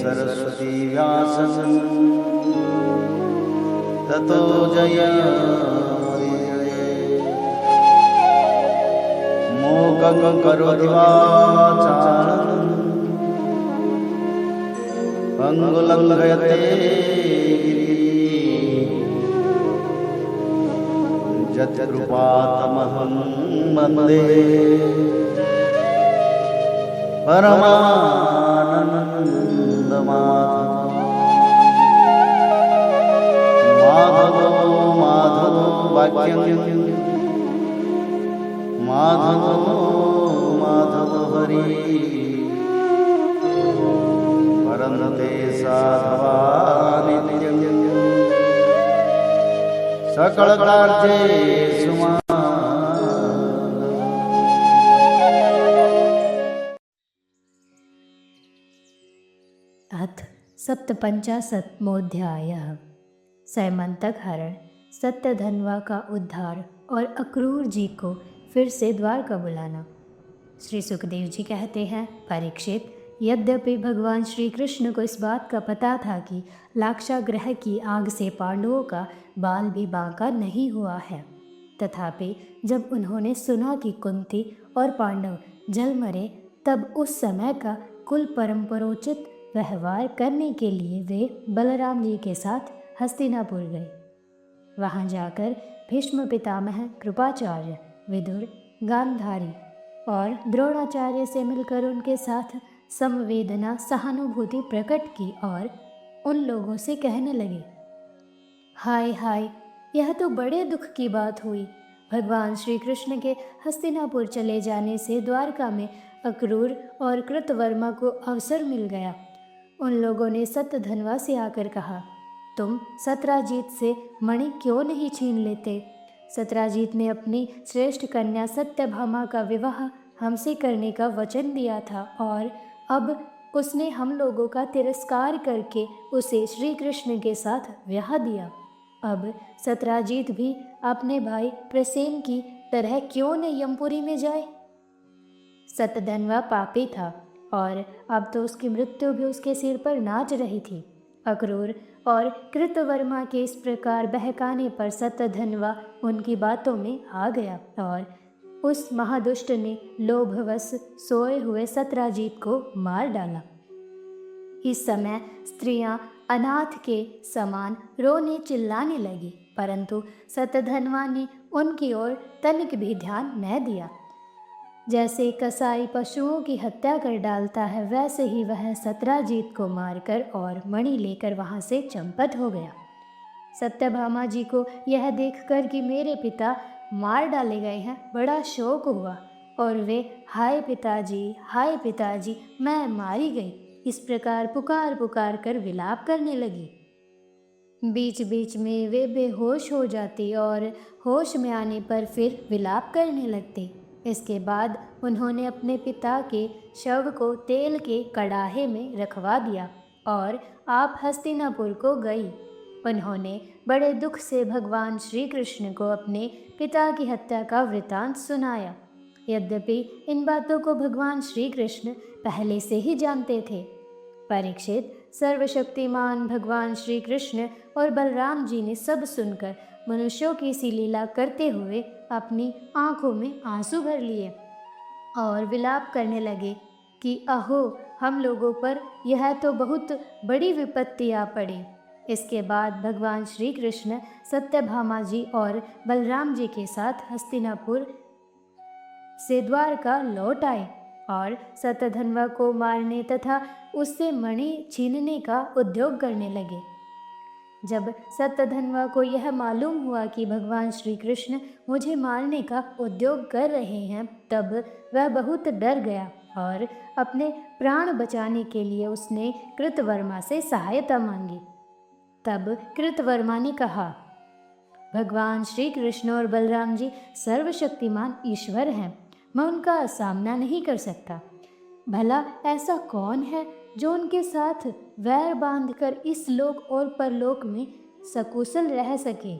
सरस्वती व्यासं ततो जयमुदीरये। मूकं करोति वाचालं पंगुलंघयते यत्कृपातमहं वन्दे परमानन्दमाधवो माधवो वाक्यं माधवो हरि परन्ते साधवा नित्यं सकलकार्येषु अथ सप्तपंचाशत्मोऽध्यायः। सैमंतक हरण, सत्यधन्वा का उद्धार और अक्रूर जी को फिर से द्वारका बुलाना। श्री सुखदेव जी कहते हैं, परीक्षित, यद्यपि भगवान श्री कृष्ण को इस बात का पता था कि लाक्षागृह की आग से पांडवों का बाल भी बांका नहीं हुआ है, तथापि जब उन्होंने सुना कि कुंती और पांडव जल मरे, तब उस समय का कुल परंपरोचित व्यवहार करने के लिए वे बलराम जी के साथ हस्तिनापुर गए। वहां जाकर भीष्म पितामह, कृपाचार्य, विदुर, गांधारी और द्रोणाचार्य से मिलकर उनके साथ संवेदना सहानुभूति प्रकट की और उन लोगों से कहने लगे, हाय हाय, यह तो बड़े दुख की बात हुई। भगवान श्री कृष्ण के हस्तिनापुर चले जाने से द्वारका में अक्रूर और कृतवर्मा को अवसर मिल गया। उन लोगों ने सत्यधन्वा से आकर कहा, तुम सत्राजीत से मणि क्यों नहीं छीन लेते? सत्राजीत ने अपनी श्रेष्ठ कन्या सत्यभामा का विवाह हमसे करने का वचन दिया था और अब उसने हम लोगों का तिरस्कार करके उसे श्री कृष्ण के साथ ब्याह दिया। अब सत्राजीत भी अपने भाई प्रसेन की तरह क्यों न यमपुरी में जाए? सत्यधन्वा पापी था और अब तो उसकी मृत्यु भी उसके सिर पर नाच रही थी। अक्रूर और कृतवर्मा के इस प्रकार बहकाने पर सत्यधन्वा उनकी बातों में आ गया और उस महादुष्ट ने लोभवश सोए हुए सत्राजीत को मार डाला। इस समय स्त्रियां अनाथ के समान रोने चिल्लाने लगी, परंतु सत्यधन्वा ने उनकी ओर तनिक भी ध्यान न दिया। जैसे कसाई पशुओं की हत्या कर डालता है, वैसे ही वह सत्राजीत को मारकर और मणि लेकर वहां से चंपत हो गया। सत्यभामा जी को यह देखकर कि मेरे पिता मार डाले गए हैं, बड़ा शोक हुआ और वे हाय पिताजी, मैं मारी गई, इस प्रकार पुकार पुकार कर विलाप करने लगी। बीच बीच में वे बेहोश हो जाती और होश में आने पर फिर विलाप करने लगते। इसके बाद उन्होंने अपने पिता के शव को तेल के कड़ाहे में रखवा दिया और आप हस्तिनापुर को गई। उन्होंने बड़े दुख से भगवान श्री कृष्ण को अपने पिता की हत्या का वृतांत सुनाया। यद्यपि इन बातों को भगवान श्री कृष्ण पहले से ही जानते थे। परीक्षित, सर्वशक्तिमान भगवान श्री कृष्ण और बलराम जी ने सब सुनकर मनुष्यों की सी लीला करते हुए अपनी आंखों में आंसू भर लिए और विलाप करने लगे कि अहो, हम लोगों पर यह तो बहुत बड़ी विपत्ति आ पड़ी। इसके बाद भगवान श्री कृष्ण सत्यभामा जी और बलराम जी के साथ हस्तिनापुर से द्वारका लौट आए और सत्यधन्वा को मारने तथा उससे मणि छीनने का उद्योग करने लगे। जब सत्यधन्वा को यह मालूम हुआ कि भगवान श्री कृष्ण मुझे मारने का उद्योग कर रहे हैं, तब वह बहुत डर गया और अपने प्राण बचाने के लिए उसने कृतवर्मा से सहायता मांगी। तब कृतवर्मा ने कहा, भगवान श्री कृष्ण और बलराम जी सर्वशक्तिमान ईश्वर हैं, मैं उनका सामना नहीं कर सकता। भला ऐसा कौन है जो उनके साथ वैर बांधकर इस लोक और परलोक में सकुशल रह सके?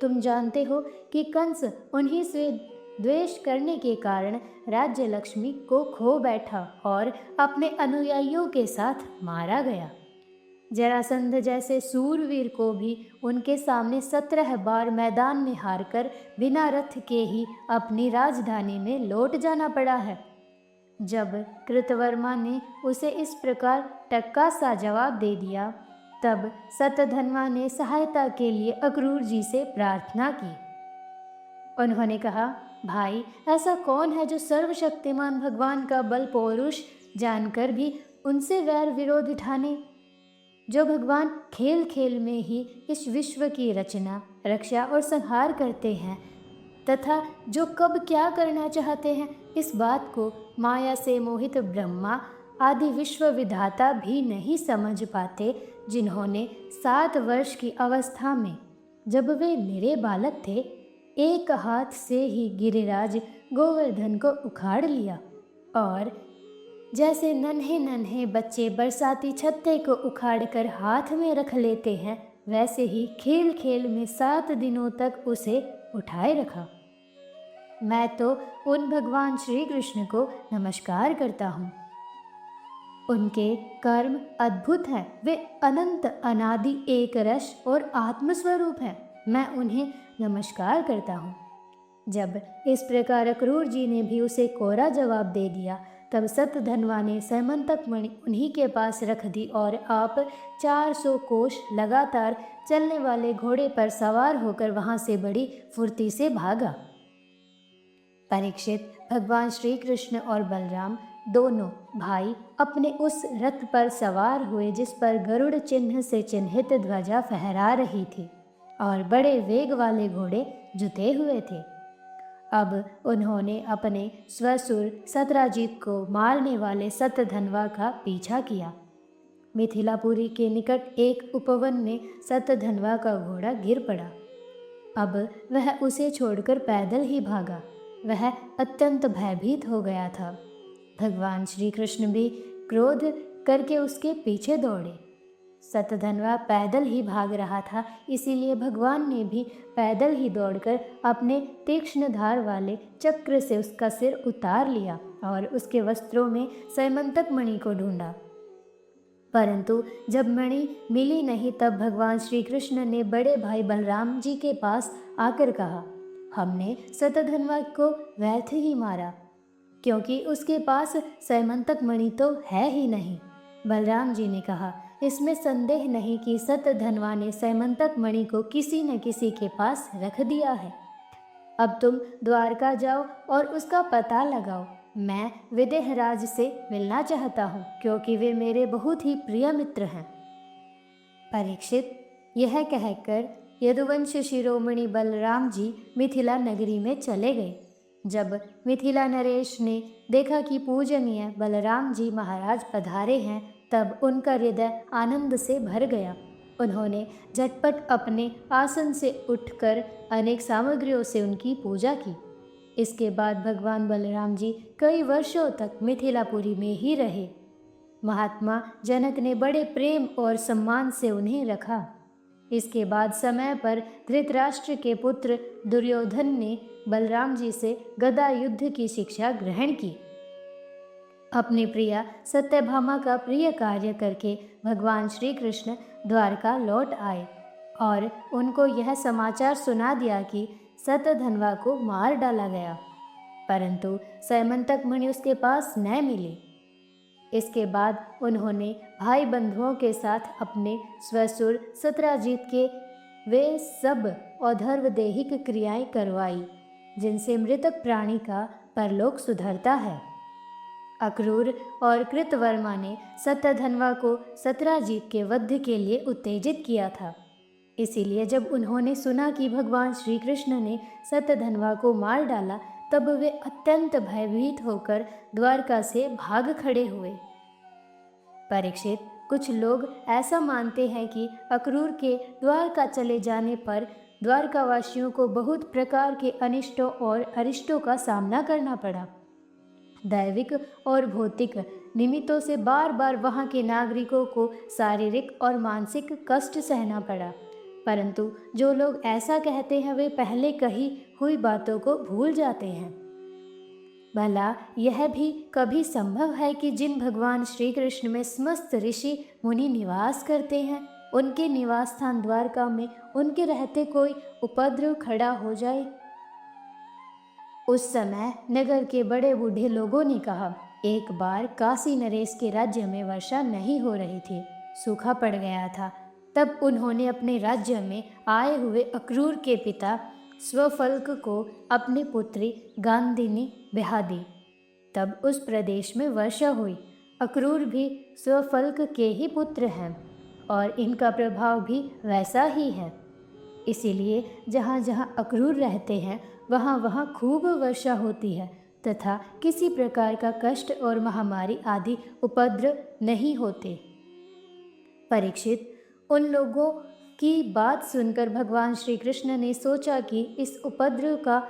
तुम जानते हो कि कंस उन्हीं से द्वेष करने के कारण राज्य लक्ष्मी को खो बैठा और अपने अनुयायियों के साथ मारा गया। जरासंध जैसे सूरवीर को भी उनके सामने 17 बार मैदान में हारकर बिना रथ के ही अपनी राजधानी में लौट जाना पड़ा है। जब कृतवर्मा ने उसे इस प्रकार टक्का सा जवाब दे दिया, तब सतधन्वा ने सहायता के लिए अक्रूर जी से प्रार्थना की। उन्होंने कहा, भाई, ऐसा कौन है जो सर्वशक्तिमान भगवान का बल पौरुष जानकर भी उनसे वैर विरोध ठाने, जो भगवान खेल खेल में ही इस विश्व की रचना, रक्षा और संहार करते हैं तथा जो कब क्या करना चाहते हैं इस बात को माया से मोहित ब्रह्मा आदि विश्व विधाता भी नहीं समझ पाते, जिन्होंने 7 वर्ष की अवस्था में जब वे निरे बालक थे, एक हाथ से ही गिरिराज गोवर्धन को उखाड़ लिया और जैसे नन्हे नन्हे बच्चे बरसाती छत्ते को उखाड़कर हाथ में रख लेते हैं, वैसे ही खेल खेल में 7 दिनों तक उसे उठाए रखा। मैं तो उन भगवान श्री कृष्ण को नमस्कार करता हूँ। उनके कर्म अद्भुत हैं, वे अनंत अनादि एक रस और आत्मस्वरूप हैं। मैं उन्हें नमस्कार करता हूँ। जब इस प्रकार अक्रूर जी ने भी उसे कोरा जवाब दे दिया, तब सतधन्वा ने सैमंतक मणि उन्हीं के पास रख दी और आप 400 कोश लगातार चलने वाले घोड़े पर सवार होकर वहां से बड़ी फुर्ती से भागा। परीक्षित, भगवान श्री कृष्ण और बलराम दोनों भाई अपने उस रथ पर सवार हुए जिस पर गरुड़ चिन्ह से चिन्हित ध्वजा फहरा रही थी और बड़े वेग वाले घोड़े जुते हुए थे। अब उन्होंने अपने स्वसुर सत्राजीत को मारने वाले सतधन्वा का पीछा किया। मिथिलापुरी के निकट एक उपवन में सतधन्वा का घोड़ा गिर पड़ा। अब वह उसे छोड़कर पैदल ही भागा। वह अत्यंत भयभीत हो गया था। भगवान श्री कृष्ण भी क्रोध करके उसके पीछे दौड़े। सतधन्वा पैदल ही भाग रहा था, इसीलिए भगवान ने भी पैदल ही दौड़कर अपने तीक्ष्ण धार वाले चक्र से उसका सिर उतार लिया और उसके वस्त्रों में सैमंतक मणि को ढूंढा। परंतु जब मणि मिली नहीं, तब भगवान श्री कृष्ण ने बड़े भाई बलराम जी के पास आकर कहा, हमने सतधन्वा को व्यर्थ ही मारा, क्योंकि उसके पास सैमंतक मणि तो है ही नहीं। बलराम जी ने कहा, इसमें संदेह नहीं कि सतधन्वा ने सैमंतक मणि को किसी न किसी के पास रख दिया है। अब तुम द्वारका जाओ और उसका पता लगाओ। मैं विदेहराज से मिलना चाहता हूँ, क्योंकि वे मेरे बहुत ही प्रिय मित्र हैं। परीक्षित, यह कहकर यदुवंश शिरोमणि बलराम जी मिथिला नगरी में चले गए। जब मिथिला नरेश ने देखा कि पूजनीय बलराम जी महाराज पधारे हैं, तब उनका हृदय आनंद से भर गया। उन्होंने झटपट अपने आसन से उठकर अनेक सामग्रियों से उनकी पूजा की। इसके बाद भगवान बलराम जी कई वर्षों तक मिथिलापुरी में ही रहे। महात्मा जनक ने बड़े प्रेम और सम्मान से उन्हें रखा। इसके बाद समय पर धृतराष्ट्र के पुत्र दुर्योधन ने बलराम जी से गदा युद्ध की शिक्षा ग्रहण की। अपनी प्रिया सत्यभामा का प्रिय कार्य करके भगवान श्री कृष्ण द्वारका लौट आए और उनको यह समाचार सुना दिया कि सतधन्वा को मार डाला गया, परंतु सैमंतक मणि उसके पास न मिली। इसके बाद उन्होंने भाई बंधुओं के साथ अपने स्वसुर सत्राजीत के वे सब औधर्वदेहिक क्रियाएं करवाई जिनसे मृतक प्राणी का परलोक सुधरता है। अक्रूर और कृतवर्मा ने सतधन्वा को सत्राजीत के वध के लिए उत्तेजित किया था। इसीलिए जब उन्होंने सुना कि भगवान श्री कृष्ण ने सतधन्वा को मार डाला, तब वे अत्यंत भयभीत होकर द्वारका से भाग खड़े हुए। परीक्षित, कुछ लोग ऐसा मानते हैं कि अक्रूर के द्वारका चले जाने पर द्वारकावासियों को बहुत प्रकार के अनिष्टों और अरिष्टों का सामना करना पड़ा। दैविक और भौतिक निमित्तों से बार बार वहाँ के नागरिकों को शारीरिक और मानसिक कष्ट सहना पड़ा। परंतु जो लोग ऐसा कहते हैं वे पहले कही हुई बातों को भूल जाते हैं। भला यह भी कभी संभव है कि जिन भगवान श्री कृष्ण में समस्त ऋषि मुनि निवास करते हैं, उनके निवास स्थान द्वारका में उनके रहते कोई उपद्रव खड़ा हो जाए? उस समय नगर के बड़े बूढ़े लोगों ने कहा, एक बार काशी नरेश के राज्य में वर्षा नहीं हो रही थी, सूखा पड़ गया था। तब उन्होंने अपने राज्य में आए हुए अक्रूर के पिता स्वफल्क को अपनी पुत्री गांधिनी ब्याह दी। तब उस प्रदेश में वर्षा हुई। अक्रूर भी स्वफल्क के ही पुत्र हैं और इनका प्रभाव भी वैसा ही है। इसीलिए जहाँ जहाँ अक्रूर रहते हैं वहाँ वहाँ खूब वर्षा होती है तथा किसी प्रकार का कष्ट और महामारी आदि उपद्रव नहीं होते। परीक्षित, उन लोगों की बात सुनकर भगवान श्री कृष्ण ने सोचा कि इस उपद्रव का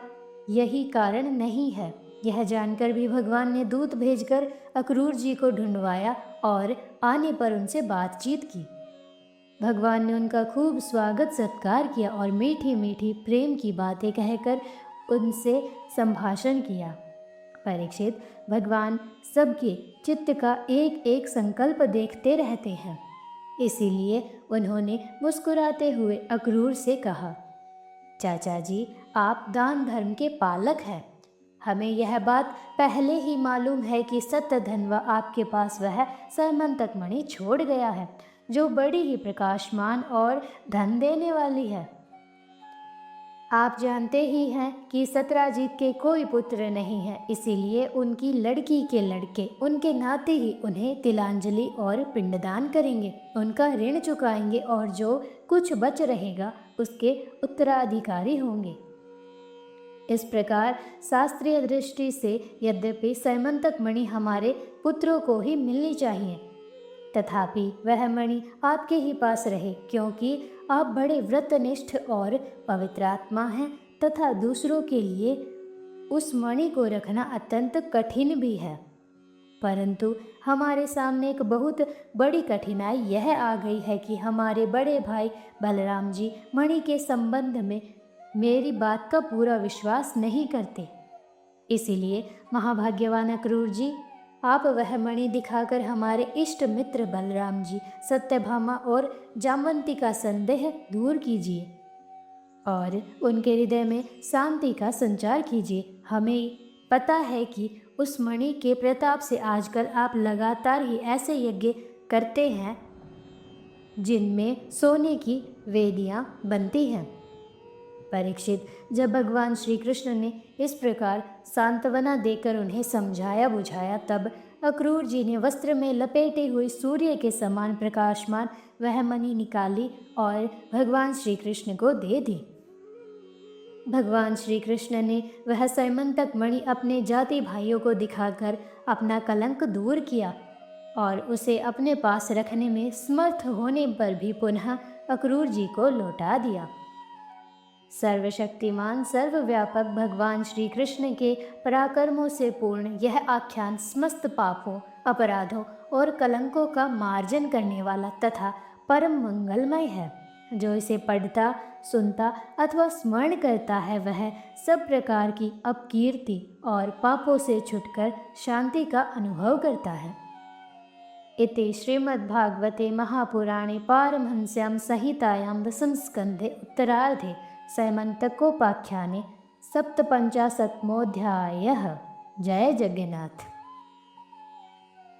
यही कारण नहीं है। यह जानकर भी भगवान ने दूत भेजकर अक्रूर जी को ढूंढवाया और आने पर उनसे बातचीत की। भगवान ने उनका खूब स्वागत सत्कार किया और मीठी मीठी प्रेम की बातें कहकर उनसे संभाषण किया। परीक्षित, भगवान सबके चित्त का एक एक संकल्प देखते रहते हैं। इसीलिए उन्होंने मुस्कुराते हुए अक्रूर से कहा, चाचा जी, आप दान धर्म के पालक हैं। हमें यह बात पहले ही मालूम है कि सत्यधन्वा आपके पास वह सैमंतक मणि छोड़ गया है, जो बड़ी ही प्रकाशमान और धन देने वाली है। आप जानते ही हैं कि सत्राजीत के कोई पुत्र नहीं है, इसीलिए उनकी लड़की के लड़के उनके नाते ही उन्हें तिलांजलि और पिंडदान करेंगे, उनका ऋण चुकाएंगे और जो कुछ बच रहेगा उसके उत्तराधिकारी होंगे। इस प्रकार शास्त्रीय दृष्टि से यद्यपि सैमंतक मणि हमारे पुत्रों को ही मिलनी चाहिए, तथापि वह मणि आपके ही पास रहे, क्योंकि आप बड़े व्रतनिष्ठ और पवित्र आत्मा हैं तथा दूसरों के लिए उस मणि को रखना अत्यंत कठिन भी है। परंतु हमारे सामने एक बहुत बड़ी कठिनाई यह आ गई है कि हमारे बड़े भाई बलराम जी मणि के संबंध में मेरी बात का पूरा विश्वास नहीं करते। इसीलिए महाभाग्यवान अक्रूर जी, आप वह मणि दिखाकर हमारे इष्ट मित्र बलराम जी, सत्यभामा और जामवंती का संदेह दूर कीजिए और उनके हृदय में शांति का संचार कीजिए। हमें पता है कि उस मणि के प्रताप से आजकल आप लगातार ही ऐसे यज्ञ करते हैं जिनमें सोने की वेदियां बनती हैं। परीक्षित, जब भगवान श्री कृष्ण ने इस प्रकार सांत्वना देकर उन्हें समझाया बुझाया, तब अक्रूर जी ने वस्त्र में लपेटे हुए सूर्य के समान प्रकाशमान वह मणि निकाली और भगवान श्री कृष्ण को दे दी। भगवान श्री कृष्ण ने वह सैमंतक मणि अपने जाति भाइयों को दिखाकर अपना कलंक दूर किया और उसे अपने पास रखने में समर्थ होने पर भी पुनः अक्रूर जी को लौटा दिया। सर्वशक्तिमान सर्वव्यापक भगवान श्री कृष्ण के पराक्रमों से पूर्ण यह आख्यान समस्त पापों, अपराधों और कलंकों का मार्जन करने वाला तथा परम मंगलमय है। जो इसे पढ़ता, सुनता अथवा स्मरण करता है वह सब प्रकार की अपकीर्ति और पापों से छुटकर शांति का अनुभव करता है। इति श्रीमद्भागवते महापुराणे पारमहंस्यां संहितायां दशम स्कन्धे उत्तरार्धे सैमन्तकोपाख्याने 57मोऽध्यायः। जय जगन्नाथ।